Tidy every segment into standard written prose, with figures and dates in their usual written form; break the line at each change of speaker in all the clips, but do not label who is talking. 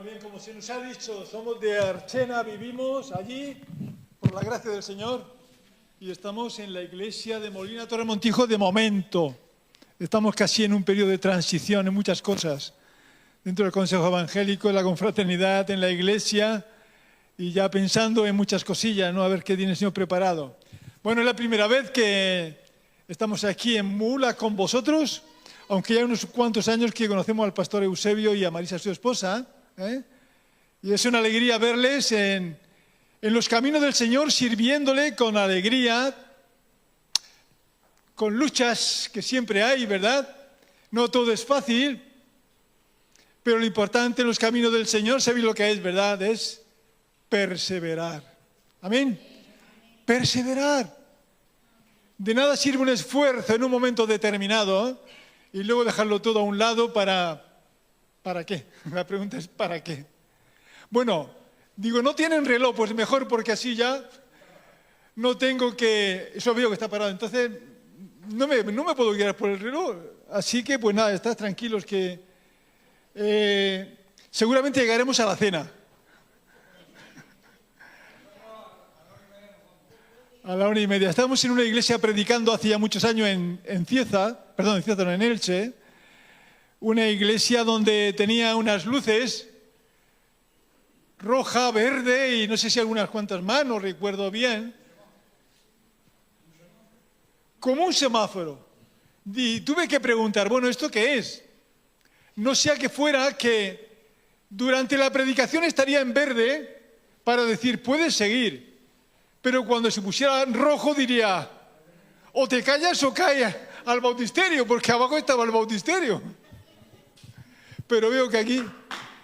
Bueno, bien, como se nos ha dicho, somos de Archena, vivimos allí por la gracia del Señor y estamos en la iglesia de Molina Torremontijo de momento. Estamos casi en un periodo de transición en muchas cosas, dentro del Consejo Evangélico, en la confraternidad, en la iglesia y ya pensando en muchas cosillas, ¿no? A ver qué tiene el Señor preparado. Bueno, es la primera vez que estamos aquí en Mula con vosotros, aunque ya unos cuantos años que conocemos al pastor Eusebio y a Marisa, su esposa, ¿eh? Y es una alegría verles en los caminos del Señor, sirviéndole con alegría, con luchas que siempre hay, ¿verdad? No todo es fácil, pero lo importante en los caminos del Señor, ¿sabéis lo que es, verdad? Es perseverar. ¿Amén? Perseverar. De nada sirve un esfuerzo en un momento determinado y luego dejarlo todo a un lado ¿para qué? La pregunta es ¿para qué? Bueno, digo, ¿no tienen reloj? Pues mejor, porque así ya no tengo que... Eso veo que está parado, entonces no me puedo guiar por el reloj. Así que, pues nada, estad tranquilos que seguramente llegaremos a la cena. A la 1:30. Estábamos en una iglesia predicando hace ya muchos años en Cieza, no, en Elche, una iglesia donde tenía unas luces roja, verde y no sé si algunas cuantas más, no recuerdo bien, como un semáforo. Y tuve que preguntar, bueno, ¿esto qué es? No sea que fuera que durante la predicación estaría en verde para decir, puedes seguir. Pero cuando se pusiera rojo diría, o te callas o caes al bautisterio, porque abajo estaba el bautisterio. Pero veo que aquí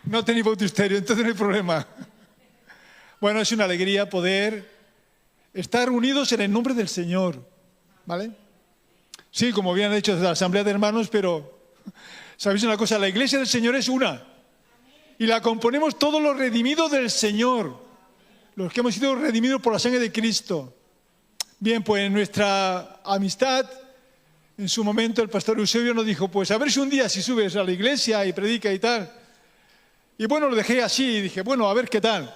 no tenéis bautisterio, entonces no hay problema. Bueno, es una alegría poder estar unidos en el nombre del Señor, ¿vale? Sí, como bien han dicho desde la Asamblea de Hermanos, pero ¿sabéis una cosa? La iglesia del Señor es una. Y la componemos todos los redimidos del Señor. Los que hemos sido redimidos por la sangre de Cristo. Bien, pues en nuestra amistad, en su momento el pastor Eusebio nos dijo, pues a ver si un día si subes a la iglesia y predica y tal. Y bueno, lo dejé así y dije, bueno, a ver qué tal.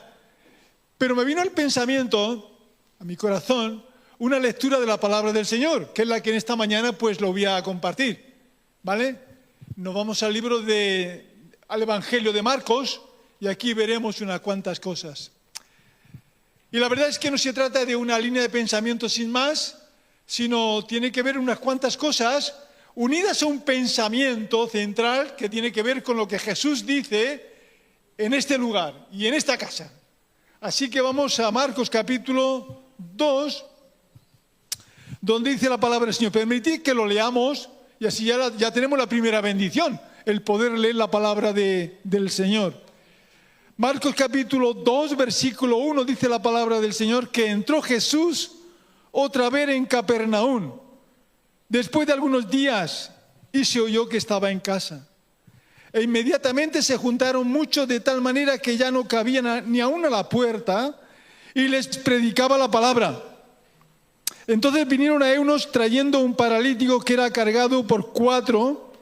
Pero me vino el pensamiento, a mi corazón, una lectura de la palabra del Señor, que es la que en esta mañana pues lo voy a compartir, ¿vale? Nos vamos al al Evangelio de Marcos y aquí veremos unas cuantas cosas. Y la verdad es que no se trata de una línea de pensamiento sin más, sino tiene que ver unas cuantas cosas unidas a un pensamiento central que tiene que ver con lo que Jesús dice en este lugar y en esta casa. Así que vamos a Marcos capítulo 2, donde dice la palabra del Señor. Permitid que lo leamos y así ya tenemos la primera bendición, el poder leer la palabra del Señor. Marcos capítulo 2, versículo 1, dice la palabra del Señor que entró Jesús otra vez en Capernaum, después de algunos días, y se oyó que estaba en casa. E inmediatamente se juntaron muchos de tal manera que ya no cabían ni aún a la puerta, y les predicaba la palabra. Entonces vinieron a unos trayendo un paralítico que era cargado por 4,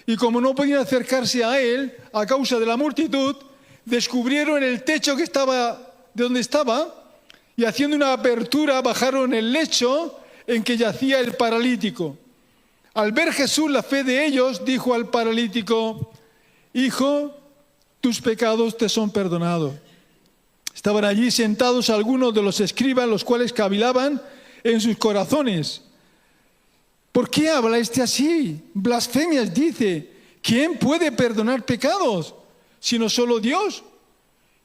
y como no podían acercarse a él a causa de la multitud, descubrieron el techo que estaba de donde estaba y haciendo una apertura bajaron el lecho en que yacía el paralítico. Al ver Jesús la fe de ellos, dijo al paralítico, hijo, tus pecados te son perdonados. Estaban allí sentados algunos de los escribas, los cuales cavilaban en sus corazones. ¿Por qué habla este así? Blasfemias dice. ¿Quién puede perdonar pecados sino solo Dios?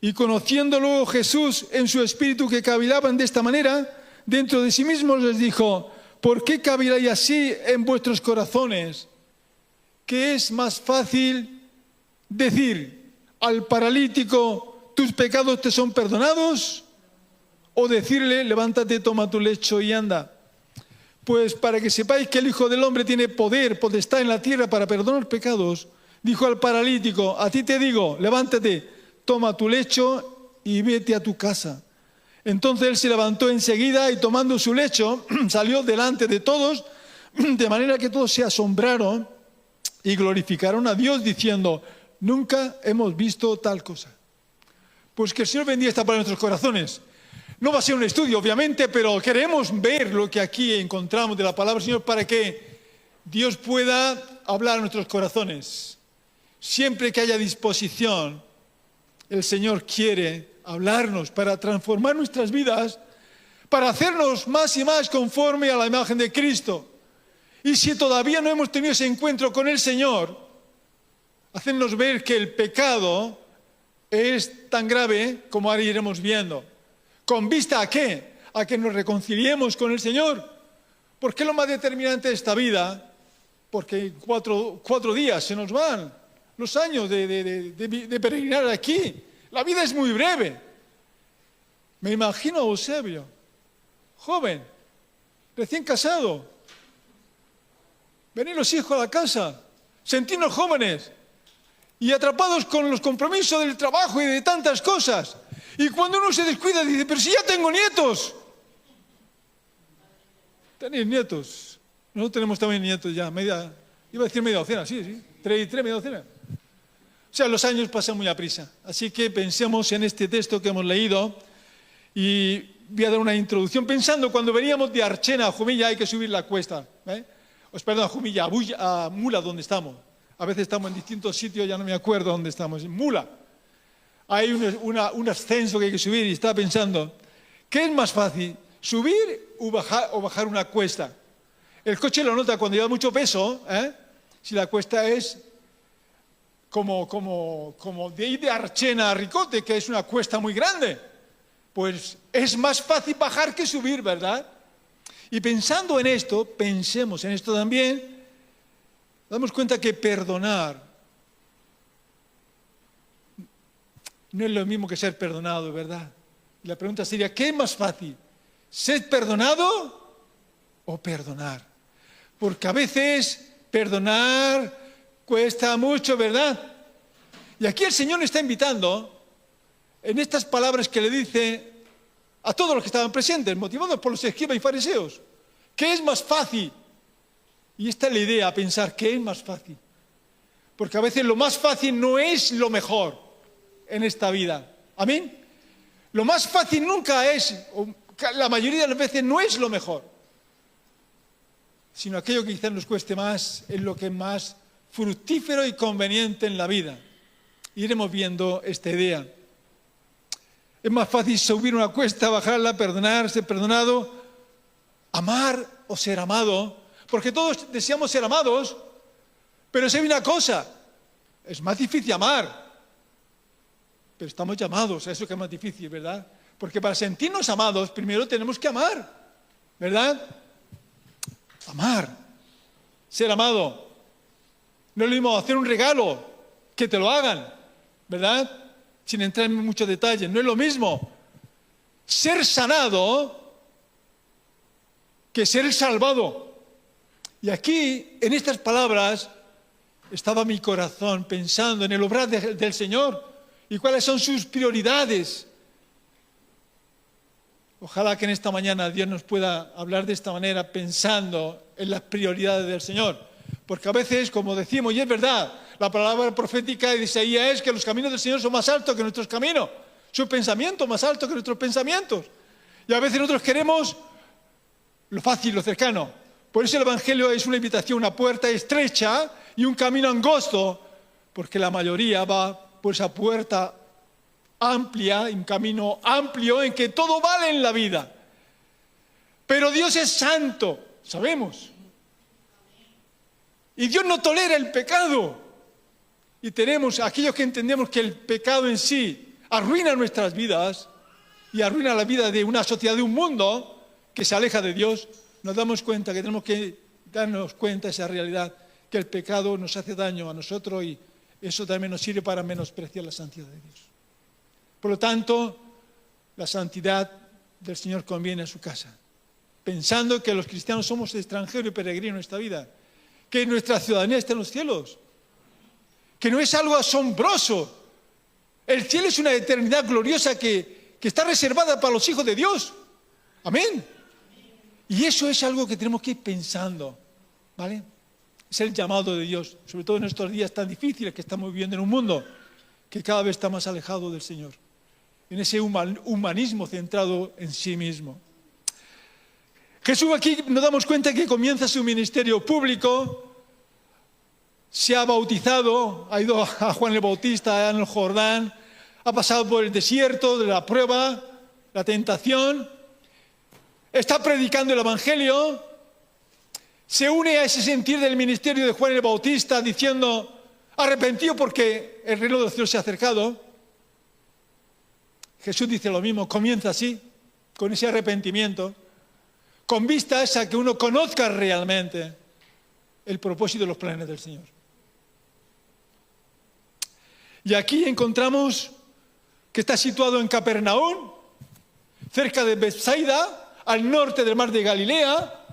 Y conociendo luego Jesús en su espíritu que cavilaban de esta manera, dentro de sí mismos les dijo, ¿por qué caviláis así en vuestros corazones? ¿Qué es más fácil decir al paralítico, tus pecados te son perdonados? O decirle, levántate, toma tu lecho y anda. Pues para que sepáis que el Hijo del Hombre tiene poder, potestad en la tierra para perdonar pecados, dijo al paralítico, a ti te digo, levántate, toma tu lecho y vete a tu casa. Entonces él se levantó enseguida y tomando su lecho salió delante de todos, de manera que todos se asombraron y glorificaron a Dios diciendo, nunca hemos visto tal cosa. pues que el Señor bendiga esta palabra en nuestros corazones. No va a ser un estudio, obviamente, pero queremos ver lo que aquí encontramos de la palabra del Señor para que Dios pueda hablar a nuestros corazones. Siempre que haya disposición, el Señor quiere hablarnos para transformar nuestras vidas, para hacernos más y más conforme a la imagen de Cristo. Y si todavía no hemos tenido ese encuentro con el Señor, hacernos ver que el pecado es tan grave como ahora iremos viendo. ¿Con vista a qué? A que nos reconciliemos con el Señor. ¿Por qué lo más determinante de esta vida? Porque cuatro días se nos van los años de peregrinar aquí. La vida es muy breve. Me imagino a Eusebio, joven, recién casado. Venir los hijos a la casa, sentirnos jóvenes y atrapados con los compromisos del trabajo y de tantas cosas. Y cuando uno se descuida dice, pero si ya tengo nietos. ¿Tenéis nietos? Nosotros tenemos también nietos ya, iba a decir media docena, sí, 3 media docena. O sea, los años pasan muy a prisa. Así que pensemos en este texto que hemos leído y voy a dar una introducción. Pensando, cuando veníamos de Archena a Jumilla hay que subir la cuesta. Perdón, a Jumilla, a Mula, donde estamos. A veces estamos en distintos sitios, ya no me acuerdo dónde estamos. En Mula. Hay un ascenso que hay que subir y estaba pensando, ¿qué es más fácil? ¿Subir o bajar una cuesta? El coche lo nota cuando lleva mucho peso, si la cuesta es como de ir de Archena a Ricote, que es una cuesta muy grande, pues es más fácil bajar que subir, ¿verdad? Y pensando en esto, pensemos en esto también, damos cuenta que perdonar no es lo mismo que ser perdonado, ¿verdad? Y la pregunta sería, ¿qué es más fácil? ¿Ser perdonado o perdonar? Porque a veces perdonar cuesta mucho, ¿verdad? Y aquí el Señor está invitando, en estas palabras que le dice a todos los que estaban presentes, motivados por los escribas y fariseos, ¿qué es más fácil? Y esta es la idea, pensar, ¿qué es más fácil? Porque a veces lo más fácil no es lo mejor en esta vida. ¿Amén? Lo más fácil nunca es, o la mayoría de las veces no es lo mejor, sino aquello que quizás nos cueste más es lo que es más fructífero y conveniente en la vida. Iremos viendo esta idea. Es más fácil subir una cuesta, bajarla, perdonar, ser perdonado, amar o ser amado, porque todos deseamos ser amados, pero sé una cosa, es más difícil amar, pero estamos llamados a eso que es más difícil, ¿verdad? Porque para sentirnos amados, primero tenemos que amar, ¿verdad? Amar, ser amado. No es lo mismo hacer un regalo, que te lo hagan, ¿verdad? Sin entrar en muchos detalles. No es lo mismo ser sanado que ser salvado. Y aquí, en estas palabras, estaba mi corazón pensando en el obrar del Señor y cuáles son sus prioridades. Ojalá que en esta mañana Dios nos pueda hablar de esta manera pensando en las prioridades del Señor. Porque a veces, como decimos, y es verdad, la palabra profética de Isaías es que los caminos del Señor son más altos que nuestros caminos, sus pensamientos más altos que nuestros pensamientos. Y a veces nosotros queremos lo fácil, lo cercano. Por eso el Evangelio es una invitación, una puerta estrecha y un camino angosto, porque la mayoría va por esa puerta amplia, un camino amplio en que todo vale en la vida. Pero Dios es santo, sabemos. Y Dios no tolera el pecado. Y tenemos aquellos que entendemos que el pecado en sí arruina nuestras vidas y arruina la vida de una sociedad, de un mundo que se aleja de Dios. Nos damos cuenta que tenemos que darnos cuenta de esa realidad, que el pecado nos hace daño a nosotros y eso también nos sirve para menospreciar la santidad de Dios. Por lo tanto, la santidad del Señor conviene a su casa, pensando que los cristianos somos extranjeros y peregrinos en esta vida, que nuestra ciudadanía está en los cielos, que no es algo asombroso. El cielo es una eternidad gloriosa que está reservada para los hijos de Dios. Amén. Y eso es algo que tenemos que ir pensando, ¿vale? Es el llamado de Dios, sobre todo en estos días tan difíciles que estamos viviendo en un mundo que cada vez está más alejado del Señor. en ese humanismo centrado en sí mismo. Jesús aquí nos damos cuenta que comienza su ministerio público, se ha bautizado, ha ido a Juan el Bautista en el Jordán, ha pasado por el desierto de la prueba, la tentación, está predicando el Evangelio, se une a ese sentir del ministerio de Juan el Bautista diciendo, arrepentido porque el reino de los cielos se ha acercado. Jesús dice lo mismo, comienza así, con ese arrepentimiento, con vistas a que uno conozca realmente el propósito de los planes del Señor. Y aquí encontramos que está situado en Capernaum, cerca de Betsaida, al norte del mar de Galilea,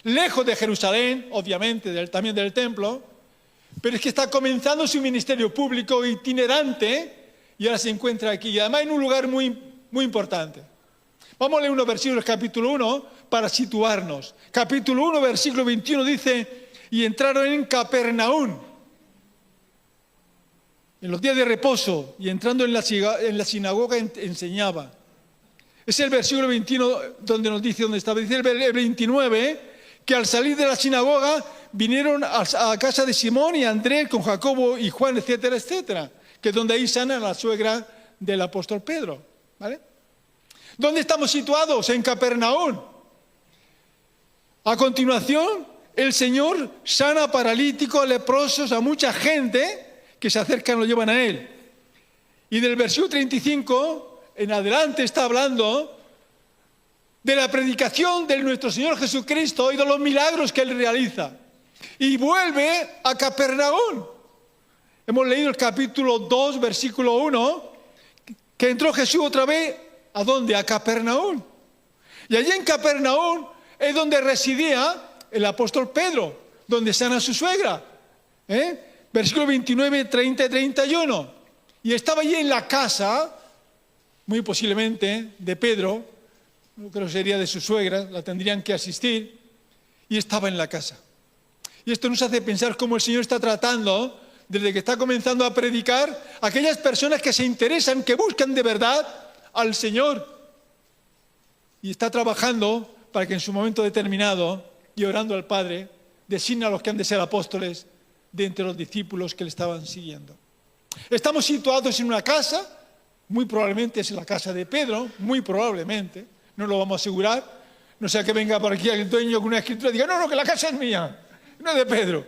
lejos de Jerusalén, obviamente, también del templo, pero es que está comenzando su ministerio público itinerante y ahora se encuentra aquí, y además en un lugar muy, muy importante. Vamos a leer unos versículos del capítulo 1 para situarnos. Capítulo 1, versículo 21 dice, y entraron en Capernaum, en los días de reposo, y entrando en la sinagoga enseñaba. Es el versículo 21 donde nos dice dónde estaba. Dice el 29 que al salir de la sinagoga vinieron a casa de Simón y Andrés con Jacobo y Juan, etcétera, etcétera, que es donde ahí sana la suegra del apóstol Pedro. ¿Vale? ¿Dónde estamos situados? En Capernaum. A continuación, el Señor sana a paralíticos, a leprosos, a mucha gente que se acercan y lo llevan a Él. Y del versículo 35 en adelante está hablando de la predicación de nuestro Señor Jesucristo y de los milagros que Él realiza. Y vuelve a Capernaum. Hemos leído el capítulo 2, versículo 1, que entró Jesús otra vez, ¿a dónde? A Capernaum. Y allí en Capernaum es donde residía el apóstol Pedro, donde sana a su suegra. Versículo 29, 30 y 31. Y estaba allí en la casa, muy posiblemente, de Pedro, no creo que sería de su suegra, la tendrían que asistir, y estaba en la casa. Y esto nos hace pensar cómo el Señor está tratando, desde que está comenzando a predicar, a aquellas personas que se interesan, que buscan de verdad al Señor. Y está trabajando para que en su momento determinado, y orando al Padre, designa a los que han de ser apóstoles de entre los discípulos que le estaban siguiendo. Estamos situados en una casa, muy probablemente es la casa de Pedro, muy probablemente, no lo vamos a asegurar, no sea que venga por aquí el dueño con una escritura y diga, no, que la casa es mía, no es de Pedro.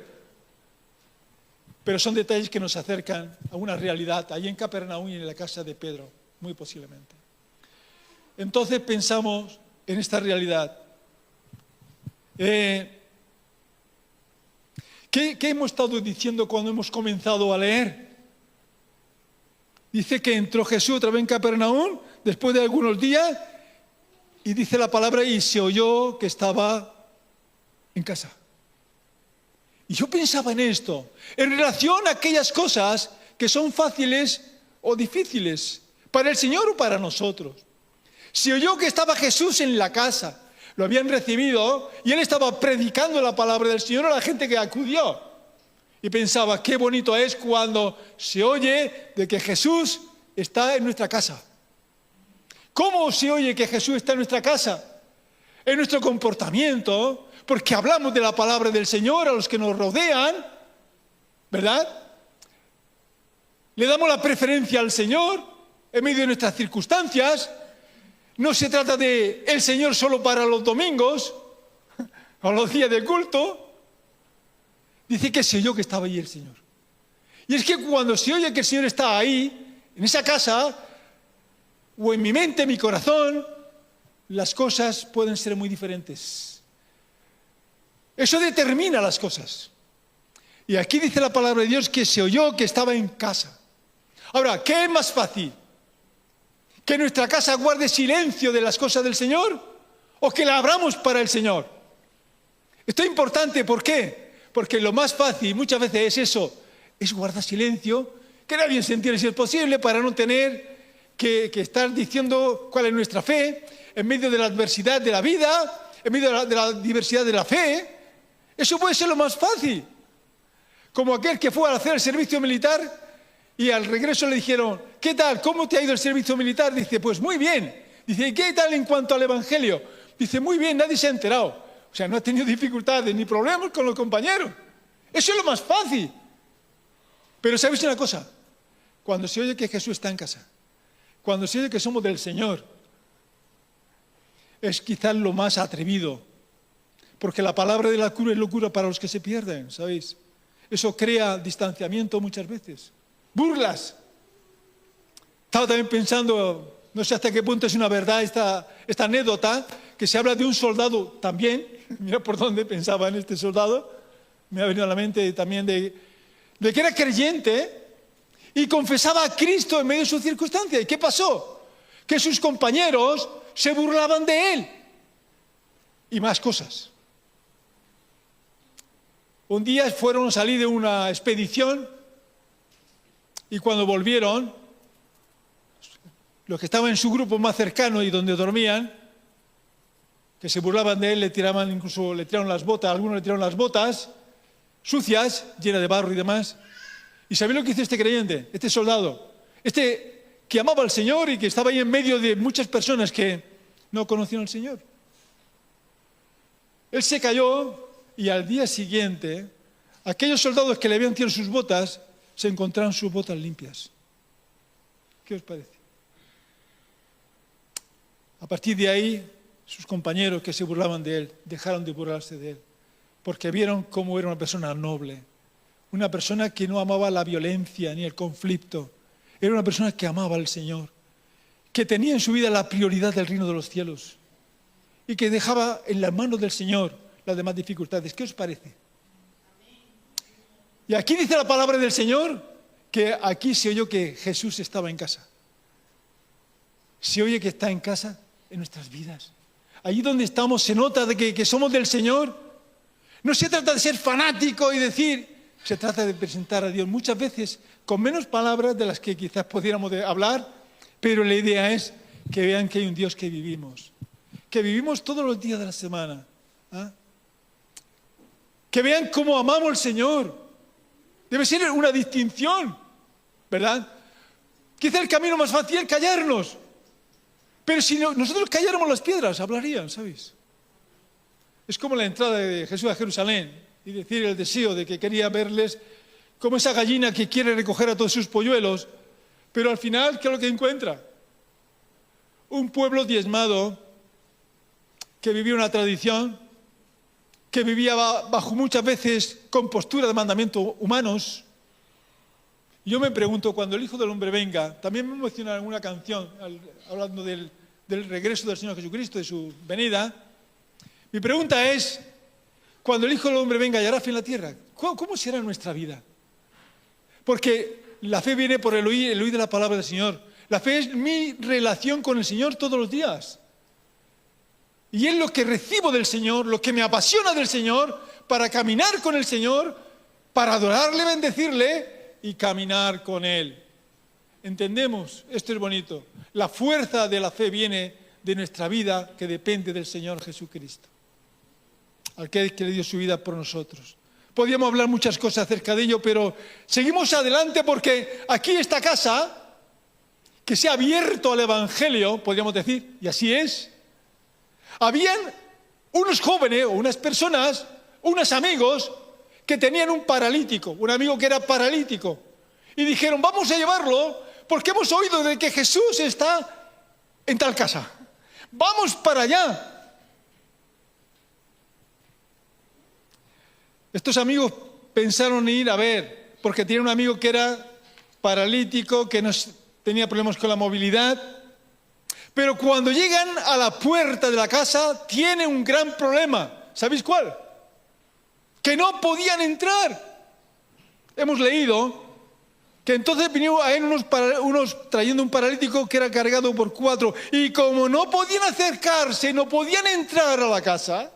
Pero son detalles que nos acercan a una realidad, ahí en Capernaum y en la casa de Pedro, muy posiblemente. Entonces pensamos en esta realidad. ¿Qué hemos estado diciendo cuando hemos comenzado a leer? Dice que entró Jesús otra vez en Capernaum después de algunos días y dice la palabra y se oyó que estaba en casa. Y yo pensaba en esto, en relación a aquellas cosas que son fáciles o difíciles para el Señor o para nosotros. Se oyó que estaba Jesús en la casa, lo habían recibido y Él estaba predicando la palabra del Señor a la gente que acudió. Y pensaba, qué bonito es cuando se oye de que Jesús está en nuestra casa. ¿Cómo se oye que Jesús está en nuestra casa? En nuestro comportamiento, porque hablamos de la palabra del Señor a los que nos rodean, ¿verdad? Le damos la preferencia al Señor en medio de nuestras circunstancias. No se trata de el Señor solo para los domingos o los días de culto. Dice que se oyó que estaba allí el Señor. Y es que cuando se oye que el Señor está ahí, en esa casa, o en mi mente, en mi corazón, las cosas pueden ser muy diferentes. Eso determina las cosas. Y aquí dice la palabra de Dios que se oyó que estaba en casa. Ahora, ¿qué es más fácil? ¿Que nuestra casa guarde silencio de las cosas del Señor? ¿O que la abramos para el Señor? Esto es importante, ¿por qué? Porque lo más fácil muchas veces es eso, es guardar silencio, que nadie se entere si es posible, para no tener que estar diciendo cuál es nuestra fe, en medio de la adversidad de la vida, en medio de la diversidad de la fe. Eso puede ser lo más fácil. Como aquel que fue a hacer el servicio militar Y al regreso le dijeron, ¿qué tal? ¿Cómo te ha ido el servicio militar? Dice, pues muy bien. Dice, ¿y qué tal en cuanto al Evangelio? Dice, muy bien, nadie se ha enterado. O sea, no ha tenido dificultades ni problemas con los compañeros. Eso es lo más fácil. Pero ¿sabéis una cosa? Cuando se oye que Jesús está en casa, cuando se oye que somos del Señor, es quizás lo más atrevido. Porque la palabra de la cruz es locura para los que se pierden, ¿sabéis? Eso crea distanciamiento muchas veces. Burlas. Estaba también pensando, no sé hasta qué punto es una verdad esta anécdota, que se habla de un soldado también, mira por dónde pensaba en este soldado, me ha venido a la mente también de que era creyente y confesaba a Cristo en medio de su circunstancia. ¿Y qué pasó? Que sus compañeros se burlaban de él. Y más cosas. Un día fueron a salir de una expedición y cuando volvieron, los que estaban en su grupo más cercano y donde dormían, que se burlaban de él, le tiraron las botas, algunos le tiraron las botas sucias, llenas de barro y demás. ¿Y sabéis lo que hizo este creyente, este soldado? Este que amaba al Señor y que estaba ahí en medio de muchas personas que no conocían al Señor. Él se cayó y al día siguiente, aquellos soldados que le habían tirado sus botas, se encontraron sus botas limpias. ¿Qué os parece? A partir de ahí, sus compañeros que se burlaban de él, dejaron de burlarse de él, porque vieron cómo era una persona noble, una persona que no amaba la violencia ni el conflicto, era una persona que amaba al Señor, que tenía en su vida la prioridad del reino de los cielos y que dejaba en las manos del Señor las demás dificultades. ¿Qué os parece? Y aquí dice la palabra del Señor que aquí se oyó que Jesús estaba en casa. Se oye que está en casa en nuestras vidas. Allí donde estamos se nota de que somos del Señor. No se trata de ser fanático y decir, se trata de presentar a Dios muchas veces con menos palabras de las que quizás pudiéramos hablar, pero la idea es que vean que hay un Dios que vivimos todos los días de la semana. ¿Ah? Que vean cómo amamos al Señor. Debe ser una distinción, ¿verdad? Quizá el camino más fácil es callarnos. Pero si nosotros calláramos las piedras, hablarían, ¿sabéis? Es como la entrada de Jesús a Jerusalén y decir el deseo de que quería verles como esa gallina que quiere recoger a todos sus polluelos, pero al final, ¿qué es lo que encuentra? Un pueblo diezmado que vivía una tradición, que vivía bajo muchas veces con postura de mandamientos humanos. Yo me pregunto, cuando el Hijo del Hombre venga, también me emociona una canción hablando del regreso del Señor Jesucristo, de su venida. Mi pregunta es, cuando el Hijo del Hombre venga y hará fin en la tierra, ¿cómo será nuestra vida? Porque la fe viene por el oír de la palabra del Señor. La fe es mi relación con el Señor todos los días. Y es lo que recibo del Señor, lo que me apasiona del Señor, para caminar con el Señor, para adorarle, bendecirle y caminar con Él. ¿Entendemos? Esto es bonito. La fuerza de la fe viene de nuestra vida, que depende del Señor Jesucristo, aquel que le dio su vida por nosotros. Podríamos hablar muchas cosas acerca de ello, pero seguimos adelante porque aquí esta casa, que se ha abierto al Evangelio, podríamos decir, y así es, habían unos jóvenes o unas personas, unos amigos que tenían un paralítico, un amigo que era paralítico. Y dijeron, vamos a llevarlo porque hemos oído de que Jesús está en tal casa. Vamos para allá. Estos amigos pensaron ir a ver, porque tenían un amigo que era paralítico, que tenía problemas con la movilidad. Pero cuando llegan a la puerta de la casa, tiene un gran problema. ¿Sabéis cuál? Que no podían entrar. Hemos leído que entonces vinieron a él unos trayendo un paralítico que era cargado por 4. Y como no podían acercarse, no podían entrar a la casa,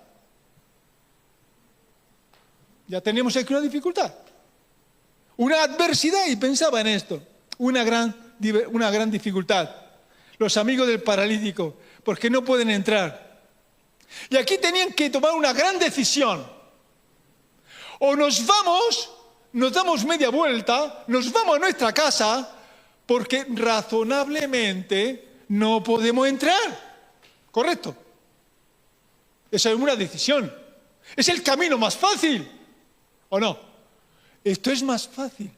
ya teníamos aquí una dificultad. Una adversidad, y pensaba en esto. Una gran dificultad. Los amigos del paralítico, porque no pueden entrar. Y aquí tenían que tomar una gran decisión. O nos vamos nos damos media vuelta, nos vamos a nuestra casa, porque razonablemente no podemos entrar. ¿Correcto? Esa es una decisión. Es el camino más fácil, ¿o no? Esto es más fácil.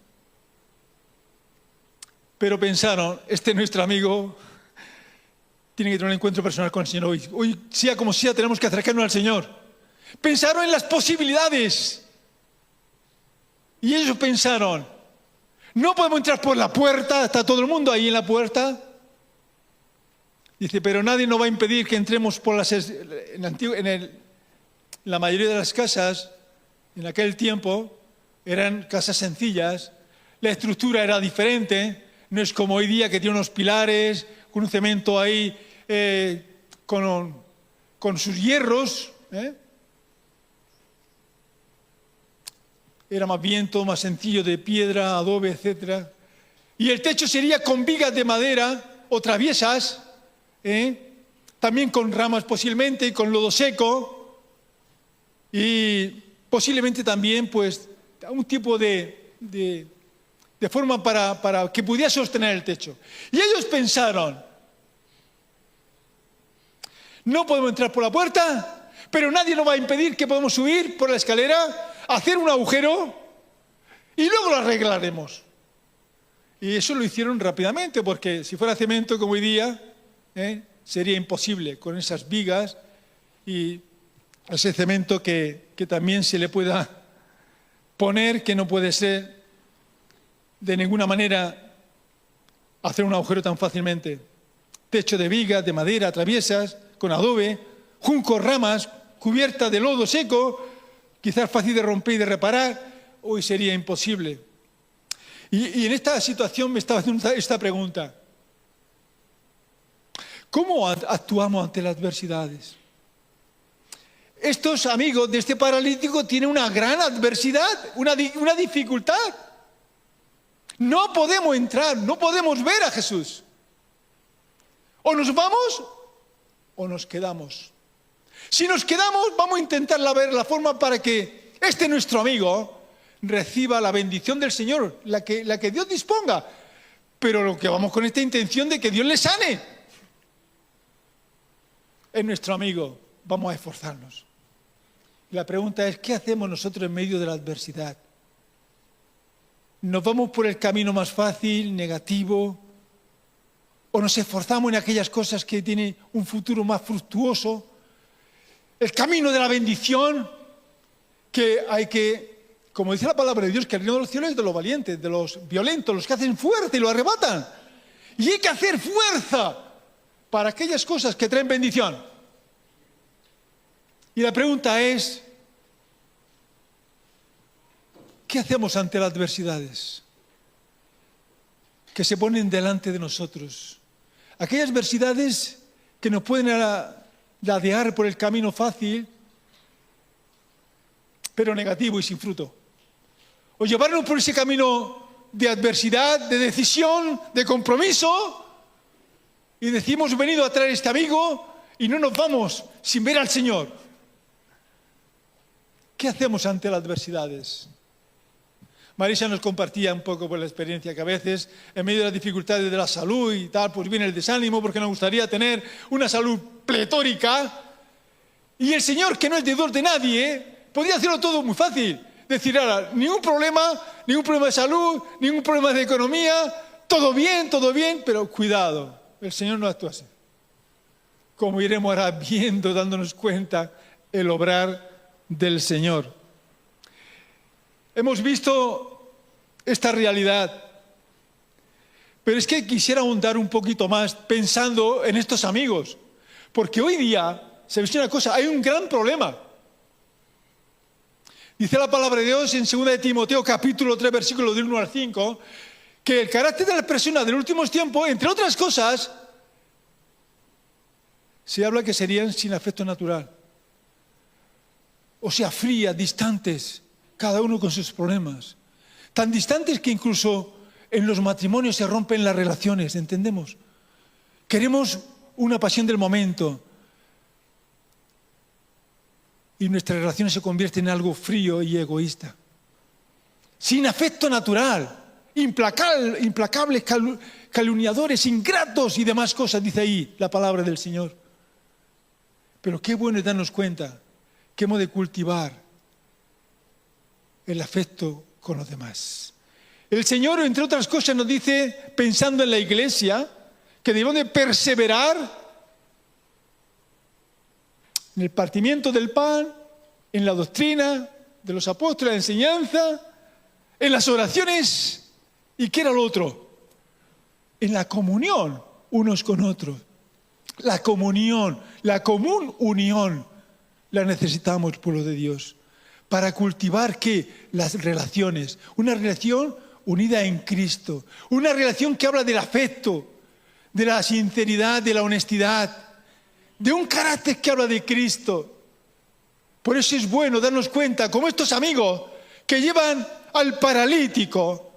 Pero pensaron, nuestro amigo tiene que tener un encuentro personal con el Señor hoy. Hoy, sea como sea, tenemos que acercarnos al Señor. Pensaron en las posibilidades. Y ellos pensaron, no podemos entrar por la puerta, está todo el mundo ahí en la puerta. Dice, pero nadie nos va a impedir que entremos por la mayoría de las casas, en aquel tiempo, eran casas sencillas, la estructura era diferente, no es como hoy día que tiene unos pilares, con un cemento ahí, con sus hierros, Era más bien todo más sencillo, de piedra, adobe, etc. Y el techo sería con vigas de madera o traviesas, también con ramas posiblemente, y con lodo seco, y posiblemente también pues un tipo de forma para que pudiera sostener el techo. Y ellos pensaron, no podemos entrar por la puerta, pero nadie nos va a impedir que podamos subir por la escalera, hacer un agujero y luego lo arreglaremos. Y eso lo hicieron rápidamente, porque si fuera cemento como hoy día, sería imposible con esas vigas y ese cemento que también se le pueda poner, que no puede ser de ninguna manera hacer un agujero tan fácilmente. Techo de vigas, de madera, traviesas, con adobe, juncos, ramas, cubierta de lodo seco, quizás fácil de romper y de reparar, hoy sería imposible. Y en esta situación me estaba haciendo esta pregunta. ¿Cómo actuamos ante las adversidades? Estos amigos de este paralítico tienen una gran adversidad, una dificultad. No podemos entrar, no podemos ver a Jesús. O nos vamos o nos quedamos. Si nos quedamos, vamos a intentar ver la forma para que nuestro amigo reciba la bendición del Señor, la que Dios disponga. Pero lo que vamos con esta intención de que Dios le sane. Es nuestro amigo, vamos a esforzarnos. Y la pregunta es, ¿qué hacemos nosotros en medio de la adversidad? ¿Nos vamos por el camino más fácil, negativo? ¿O nos esforzamos en aquellas cosas que tienen un futuro más fructuoso? El camino de la bendición, que hay que, como dice la palabra de Dios, que el reino de los cielos es de los valientes, de los violentos, los que hacen fuerza y lo arrebatan. Y hay que hacer fuerza para aquellas cosas que traen bendición. Y la pregunta es, ¿qué hacemos ante las adversidades que se ponen delante de nosotros? Aquellas adversidades que nos pueden ladear por el camino fácil, pero negativo y sin fruto. O llevarnos por ese camino de adversidad, de decisión, de compromiso, y decimos, hemos venido a traer a este amigo y no nos vamos sin ver al Señor. ¿Qué hacemos ante las adversidades? Marisa nos compartía un poco por la experiencia que a veces, en medio de las dificultades de la salud y tal, pues viene el desánimo porque nos gustaría tener una salud pletórica. Y el Señor, que no es deudor de nadie, podía hacerlo todo muy fácil. Decir, ahora, ningún problema de salud, ningún problema de economía, todo bien, pero cuidado, el Señor no actúa así. Como iremos ahora viendo, dándonos cuenta, el obrar del Señor. Hemos visto esta realidad, pero es que quisiera ahondar un poquito más pensando en estos amigos, porque hoy día, se ve una cosa, hay un gran problema. Dice la palabra de Dios en 2 de Timoteo, capítulo 3, versículos del 1 al 5, que el carácter de las personas de los últimos tiempos, entre otras cosas, se habla que serían sin afecto natural. O sea, frías, distantes, cada uno con sus problemas. Tan distantes que incluso en los matrimonios se rompen las relaciones, ¿entendemos? Queremos una pasión del momento y nuestras relaciones se convierten en algo frío y egoísta. sin afecto natural, implacables, calumniadores, ingratos y demás cosas, dice ahí la palabra del Señor. Pero qué bueno es darnos cuenta que hemos de cultivar el afecto con los demás. El Señor, entre otras cosas, nos dice, pensando en la iglesia, que debemos de perseverar en el partimiento del pan, en la doctrina de los apóstoles, en la enseñanza, en las oraciones, ¿y qué era lo otro? En la comunión unos con otros. La comunión, la común unión, la necesitamos, pueblo de Dios, para cultivar ¿qué? Las relaciones. Una relación unida en Cristo. Una relación que habla del afecto, de la sinceridad, de la honestidad, de un carácter que habla de Cristo. Por eso es bueno darnos cuenta, como estos amigos que llevan al paralítico,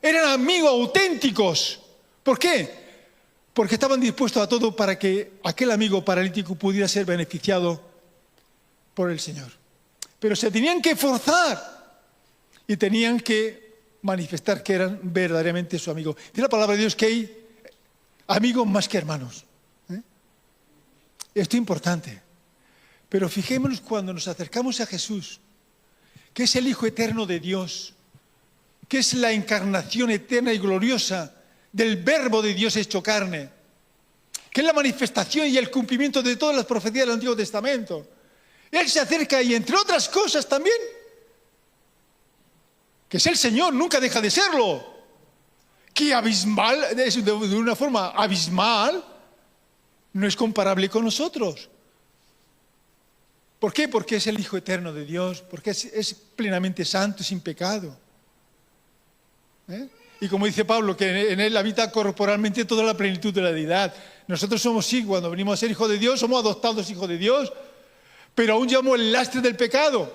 eran amigos auténticos. ¿Por qué? Porque estaban dispuestos a todo para que aquel amigo paralítico pudiera ser beneficiado por el Señor. Pero se tenían que forzar y tenían que manifestar que eran verdaderamente su amigo. Dice la palabra de Dios que hay amigos más que hermanos. Esto es importante. Pero fijémonos cuando nos acercamos a Jesús, que es el Hijo eterno de Dios, que es la encarnación eterna y gloriosa del Verbo de Dios hecho carne, que es la manifestación y el cumplimiento de todas las profecías del Antiguo Testamento. Él se acerca y, entre otras cosas también, que es el Señor, nunca deja de serlo, que abismal, de una forma abismal, no es comparable con nosotros. ¿Por qué? Porque es el Hijo eterno de Dios, porque es plenamente santo, sin pecado. Y como dice Pablo, que en Él habita corporalmente toda la plenitud de la deidad. Nosotros somos sí, cuando venimos a ser hijos de Dios, somos adoptados hijos de Dios, pero aún llevamos el lastre del pecado.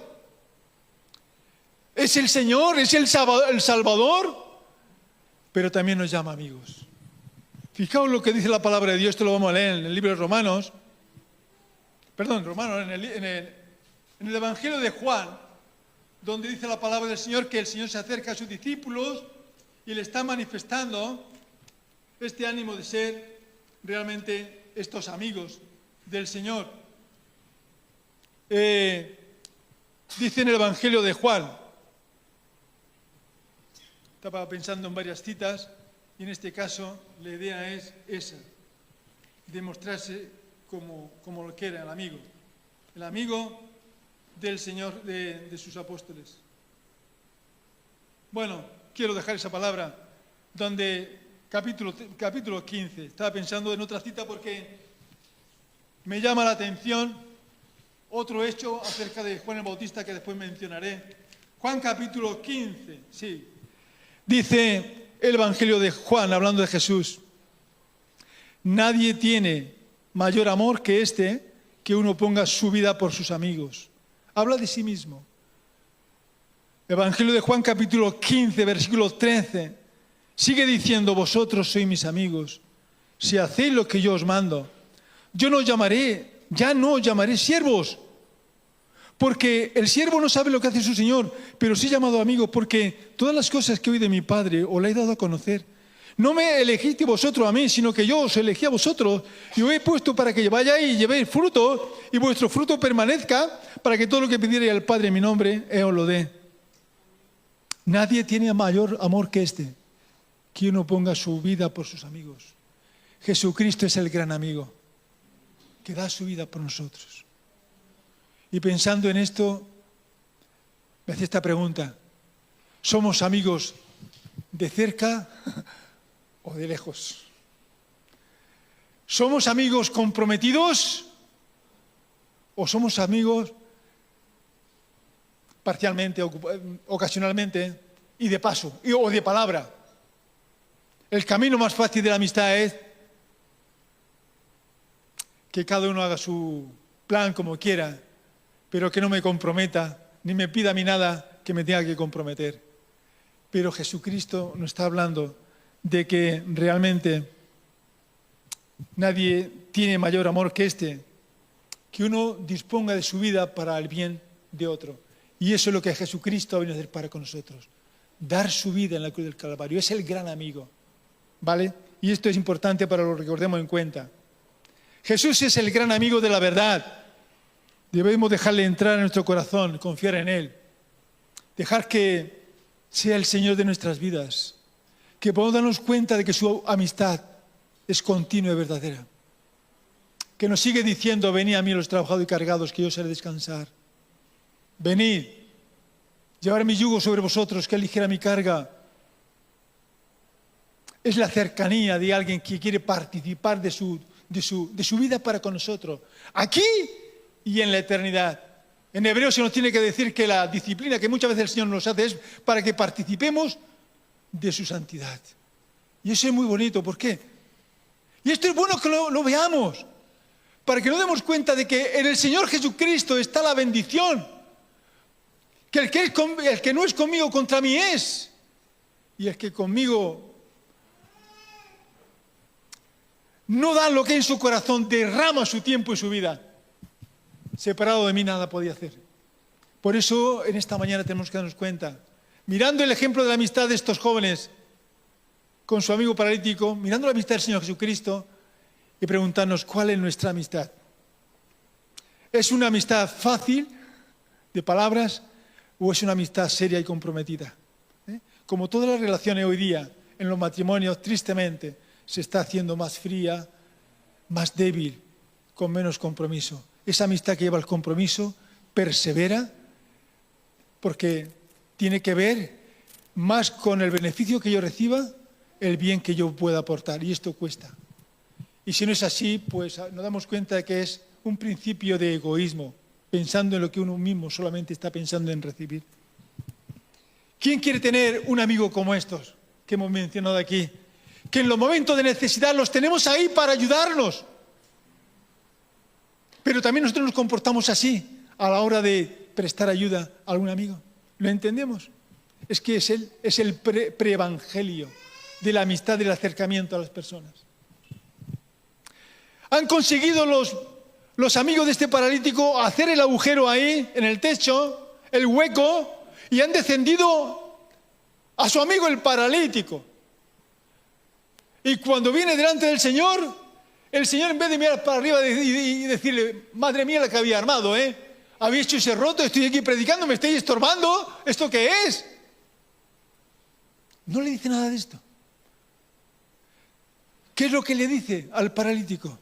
Es el Señor, es el Salvador, pero también nos llama amigos. Fijaos lo que dice la palabra de Dios, esto lo vamos a leer en el libro de Romanos. En el Evangelio de Juan, donde dice la palabra del Señor que el Señor se acerca a sus discípulos y le está manifestando este ánimo de ser realmente estos amigos del Señor. Dice en el Evangelio de Juan, estaba pensando en varias citas y en este caso la idea es esa, demostrarse como lo que era el amigo del Señor, de sus apóstoles. Bueno, quiero dejar esa palabra, donde capítulo 15, estaba pensando en otra cita porque me llama la atención otro hecho acerca de Juan el Bautista que después mencionaré. Juan capítulo 15, sí, dice el Evangelio de Juan, hablando de Jesús, nadie tiene mayor amor que este, que uno ponga su vida por sus amigos. Habla de sí mismo. Evangelio de Juan capítulo 15, versículo 13. Sigue diciendo, vosotros sois mis amigos, si hacéis lo que yo os mando. Ya no os llamaré siervos, porque el siervo no sabe lo que hace su Señor, pero sí llamado amigo, porque todas las cosas que oí de mi Padre os las he dado a conocer. No me elegisteis vosotros a mí, sino que yo os elegí a vosotros y os he puesto para que vayáis y llevéis fruto y vuestro fruto permanezca, para que todo lo que pidierais al Padre en mi nombre, Él os lo dé. Nadie tiene mayor amor que este, que uno ponga su vida por sus amigos. Jesucristo es el gran amigo, que da su vida por nosotros. Y pensando en esto, me hace esta pregunta. ¿Somos amigos de cerca o de lejos? ¿Somos amigos comprometidos o somos amigos parcialmente, ocasionalmente y de paso o de palabra? El camino más fácil de la amistad es que cada uno haga su plan como quiera, pero que no me comprometa ni me pida a mí nada que me tenga que comprometer. Pero Jesucristo nos está hablando de que realmente nadie tiene mayor amor que este, que uno disponga de su vida para el bien de otro. Y eso es lo que Jesucristo ha venido a hacer para con nosotros, dar su vida en la cruz del Calvario. Es el gran amigo, ¿vale? Y esto es importante para que lo recordemos en cuenta. Jesús es el gran amigo de la verdad. Debemos dejarle entrar en nuestro corazón, confiar en Él. Dejar que sea el Señor de nuestras vidas. Que podamos darnos cuenta de que su amistad es continua y verdadera. Que nos sigue diciendo: venid a mí los trabajados y cargados, que yo os haré descansar. Venid, llevar mi yugo sobre vosotros, que ligera mi carga. Es la cercanía de alguien que quiere participar de su vida para con nosotros, aquí y en la eternidad. En hebreo se nos tiene que decir que la disciplina que muchas veces el Señor nos hace es para que participemos de su santidad. Y eso es muy bonito. ¿Por qué? Y esto es bueno que lo veamos, para que nos demos cuenta de que en el Señor Jesucristo está la bendición. Que el que no es conmigo contra mí es. Y el que conmigo no da lo que en su corazón, derrama su tiempo y su vida. Separado de mí nada podía hacer. Por eso en esta mañana tenemos que darnos cuenta, mirando el ejemplo de la amistad de estos jóvenes con su amigo paralítico, mirando la amistad del Señor Jesucristo y preguntarnos cuál es nuestra amistad. ¿Es una amistad fácil de palabras o es una amistad seria y comprometida? Como todas las relaciones hoy día en los matrimonios, tristemente, se está haciendo más fría, más débil, con menos compromiso. Esa amistad que lleva el compromiso persevera porque tiene que ver más con el beneficio que yo reciba, el bien que yo pueda aportar. Y esto cuesta. Y si no es así, pues nos damos cuenta de que es un principio de egoísmo, pensando en lo que uno mismo solamente está pensando en recibir. ¿Quién quiere tener un amigo como estos que hemos mencionado aquí? Que en los momentos de necesidad los tenemos ahí para ayudarnos. Pero también nosotros nos comportamos así a la hora de prestar ayuda a algún amigo. ¿Lo entendemos? Es que es el pre-evangelio de la amistad, del acercamiento a las personas. Han conseguido los amigos de este paralítico hacer el agujero ahí, en el techo, el hueco, y han descendido a su amigo el paralítico. Y cuando viene delante del Señor, el Señor, en vez de mirar para arriba y decirle: madre mía la que había armado, habéis hecho ese roto, estoy aquí predicando, me estáis estorbando, ¿esto qué es? No le dice nada de esto. ¿Qué es lo que le dice al paralítico?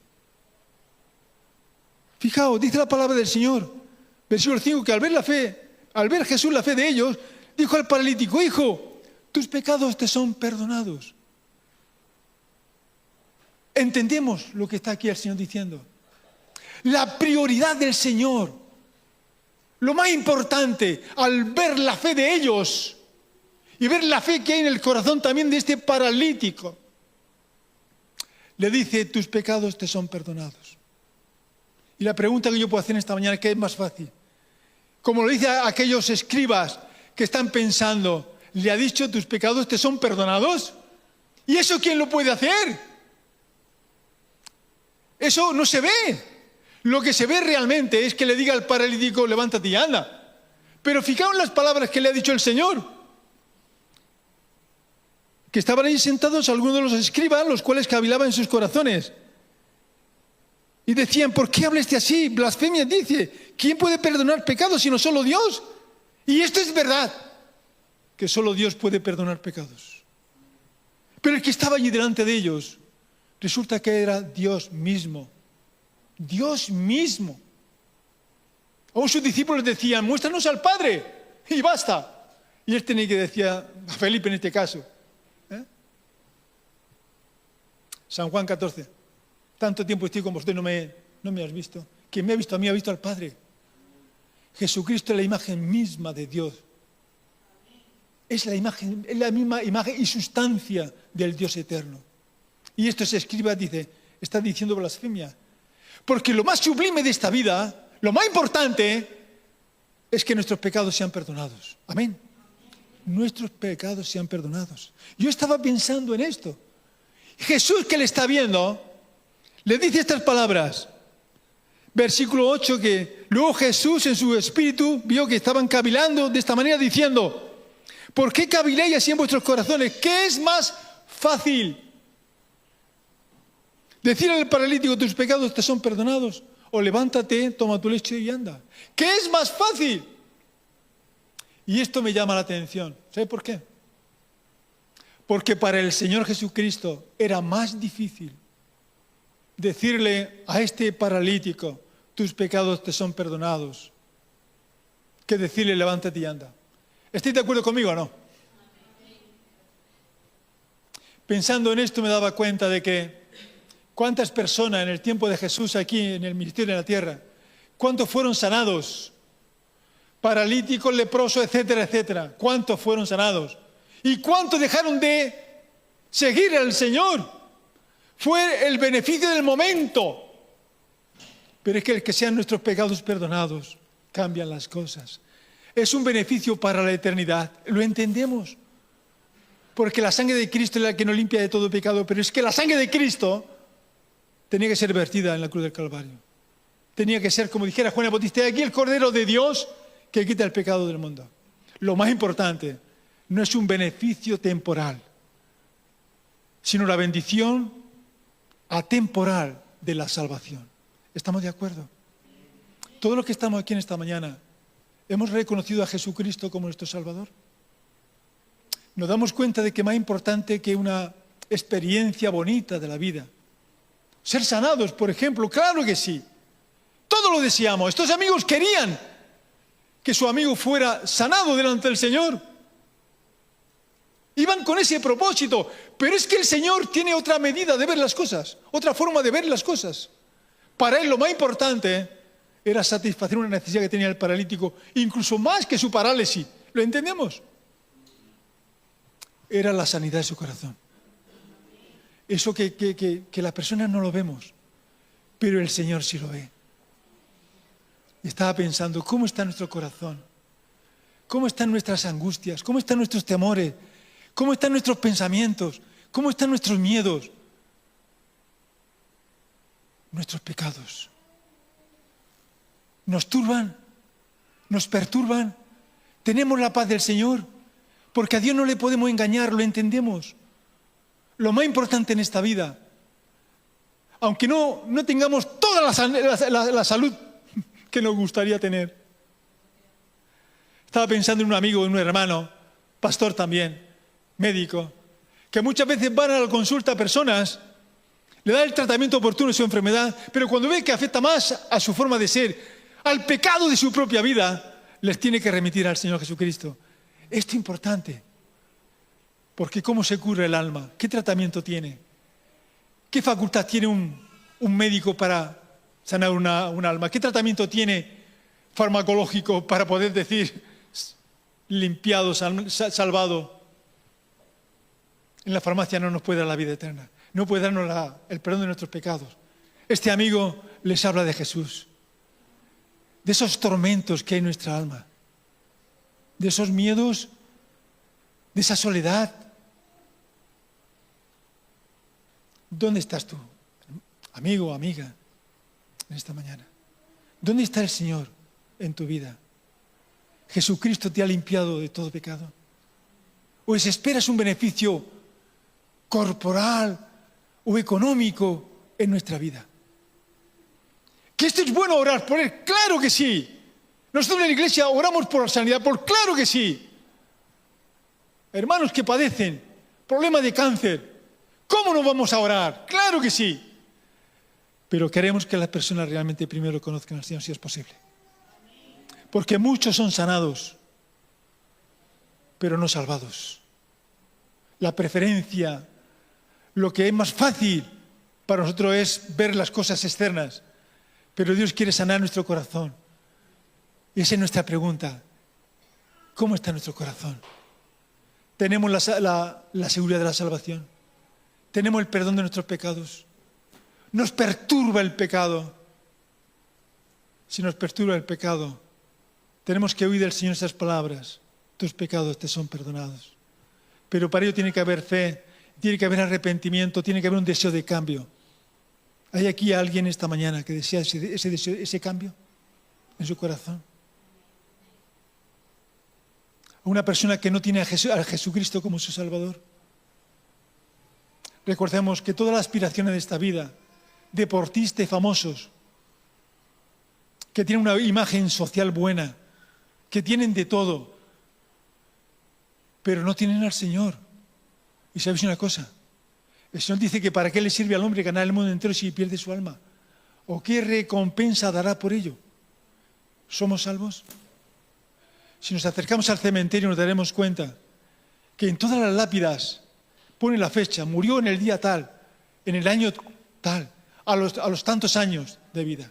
Fijaos, dice la palabra del Señor, versículo 5, que al ver Jesús la fe de ellos, dijo al paralítico: hijo, tus pecados te son perdonados. Entendemos lo que está aquí el Señor diciendo. La prioridad del Señor, lo más importante, al ver la fe de ellos y ver la fe que hay en el corazón también de este paralítico, le dice: tus pecados te son perdonados. Y la pregunta que yo puedo hacer esta mañana, ¿qué es más fácil? Como lo dice a aquellos escribas que están pensando, ¿le ha dicho tus pecados te son perdonados? ¿Y eso quién lo puede hacer? Eso no se ve. Lo que se ve realmente es que le diga al paralítico: levántate y anda. Pero fijaos en las palabras que le ha dicho el Señor. Que estaban ahí sentados algunos de los escribas, los cuales cavilaban en sus corazones. Y decían: ¿por qué hablaste así? Blasfemia dice. ¿Quién puede perdonar pecados sino solo Dios? Y esto es verdad, que solo Dios puede perdonar pecados. Pero el que estaba allí delante de ellos, resulta que era Dios mismo. Dios mismo. A sus discípulos decían: muéstranos al Padre, y basta. Y él tenía que decir a Felipe en este caso. San Juan 14. Tanto tiempo estoy con vosotros y no me has visto. Quien me ha visto a mí ha visto al Padre. Jesucristo es la imagen misma de Dios. Es la misma imagen y sustancia del Dios eterno. Y esto se escriba, está diciendo blasfemia. Porque lo más sublime de esta vida, lo más importante, es que nuestros pecados sean perdonados. Amén. Nuestros pecados sean perdonados. Yo estaba pensando en esto. Jesús, que le está viendo, le dice estas palabras. Versículo 8, que luego Jesús en su espíritu vio que estaban cavilando de esta manera diciendo: ¿Por qué caviláis así en vuestros corazones? ¿Qué es más fácil? ¿Decir al paralítico, tus pecados te son perdonados? O levántate, toma tu lecho y anda. ¿Qué es más fácil? Y esto me llama la atención. ¿Sabe por qué? Porque para el Señor Jesucristo era más difícil decirle a este paralítico, tus pecados te son perdonados, que decirle, levántate y anda. ¿Estáis de acuerdo conmigo o no? Pensando en esto me daba cuenta de que cuántas personas en el tiempo de Jesús aquí en el ministerio de la tierra, cuántos fueron sanados, paralíticos, leprosos, etcétera, etcétera, cuántos fueron sanados y cuántos dejaron de seguir al Señor. Fue el beneficio del momento. Pero es que el que sean nuestros pecados perdonados cambian las cosas. Es un beneficio para la eternidad. ¿Lo entendemos? Porque la sangre de Cristo es la que nos limpia de todo pecado. Pero es que la sangre de Cristo tenía que ser vertida en la cruz del Calvario. Tenía que ser, como dijera Juan el Bautista, aquí el Cordero de Dios que quita el pecado del mundo. Lo más importante, no es un beneficio temporal, sino la bendición atemporal de la salvación. ¿Estamos de acuerdo? Todos los que estamos aquí en esta mañana, ¿hemos reconocido a Jesucristo como nuestro Salvador? Nos damos cuenta de que más importante que una experiencia bonita de la vida, ser sanados, por ejemplo, claro que sí. Todos lo deseamos. Estos amigos querían que su amigo fuera sanado delante del Señor. Iban con ese propósito, pero es que el Señor tiene otra medida de ver las cosas, otra forma de ver las cosas. Para Él lo más importante era satisfacer una necesidad que tenía el paralítico, incluso más que su parálisis. ¿Lo entendemos? Era la sanidad de su corazón. Eso que las personas no lo vemos, pero el Señor sí lo ve. Y estaba pensando, ¿cómo está nuestro corazón? ¿Cómo están nuestras angustias? ¿Cómo están nuestros temores? ¿Cómo están nuestros pensamientos? ¿Cómo están nuestros miedos? Nuestros pecados. ¿Nos turban? ¿Nos perturban? ¿Tenemos la paz del Señor? Porque a Dios no le podemos engañar, lo entendemos. Lo más importante en esta vida, aunque no tengamos toda la salud que nos gustaría tener. Estaba pensando en un amigo, en un hermano, pastor también, médico, que muchas veces van a la consulta a personas, le da el tratamiento oportuno de su enfermedad, pero cuando ve que afecta más a su forma de ser, al pecado de su propia vida, les tiene que remitir al Señor Jesucristo. Esto es importante, porque ¿cómo se cura el alma? ¿Qué tratamiento tiene? ¿Qué facultad tiene un médico para sanar un alma? ¿Qué tratamiento tiene farmacológico para poder decir limpiado, salvado? En la farmacia no nos puede dar la vida eterna, no puede darnos el perdón de nuestros pecados. Este amigo les habla de Jesús, de esos tormentos que hay en nuestra alma, de esos miedos, de esa soledad. ¿Dónde estás tú, amigo o amiga, en esta mañana? ¿Dónde está el Señor en tu vida? ¿Jesucristo te ha limpiado de todo pecado? ¿O esperas un beneficio corporal o económico en nuestra vida? ¿Que esto es bueno orar por Él? ¡Claro que sí! Nosotros en la iglesia oramos por la sanidad, ¡claro que sí! Hermanos que padecen problemas de cáncer, ¿cómo no vamos a orar? ¡Claro que sí! Pero queremos que las personas realmente primero conozcan al Señor, si es posible. Porque muchos son sanados, pero no salvados. La preferencia, lo que es más fácil para nosotros es ver las cosas externas, pero Dios quiere sanar nuestro corazón. Y esa es nuestra pregunta. ¿Cómo está nuestro corazón? ¿Tenemos la seguridad de la salvación? ¿Tenemos el perdón de nuestros pecados? ¿Nos perturba el pecado? Si nos perturba el pecado, tenemos que oír del Señor esas palabras. Tus pecados te son perdonados. Pero para ello tiene que haber fe, tiene que haber arrepentimiento, tiene que haber un deseo de cambio. ¿Hay aquí alguien esta mañana que desea ese cambio en su corazón? a una persona que no tiene a Jesucristo como su Salvador. Recordemos que todas las aspiraciones de esta vida, deportistas famosos, que tienen una imagen social buena, que tienen de todo, pero no tienen al Señor. Y sabéis una cosa, el Señor dice que ¿para qué le sirve al hombre ganar el mundo entero si pierde su alma? ¿O qué recompensa dará por ello? ¿Somos salvos? Si nos acercamos al cementerio nos daremos cuenta que en todas las lápidas pone la fecha, murió en el día tal, en el año tal, a los tantos años de vida.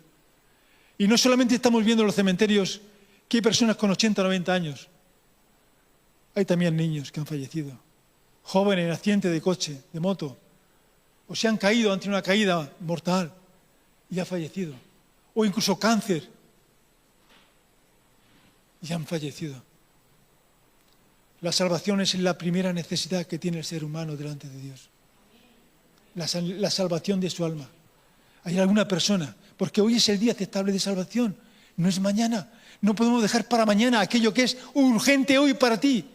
Y no solamente estamos viendo en los cementerios que hay personas con 80 o 90 años, hay también niños que han fallecido, jóvenes en accidente de coche, de moto, o se han caído ante una caída mortal y han fallecido, o incluso cáncer y han fallecido. La salvación es la primera necesidad que tiene el ser humano delante de Dios. La salvación de su alma. ¿Hay alguna persona? Porque hoy es el día aceptable de salvación, no es mañana. No podemos dejar para mañana aquello que es urgente hoy para ti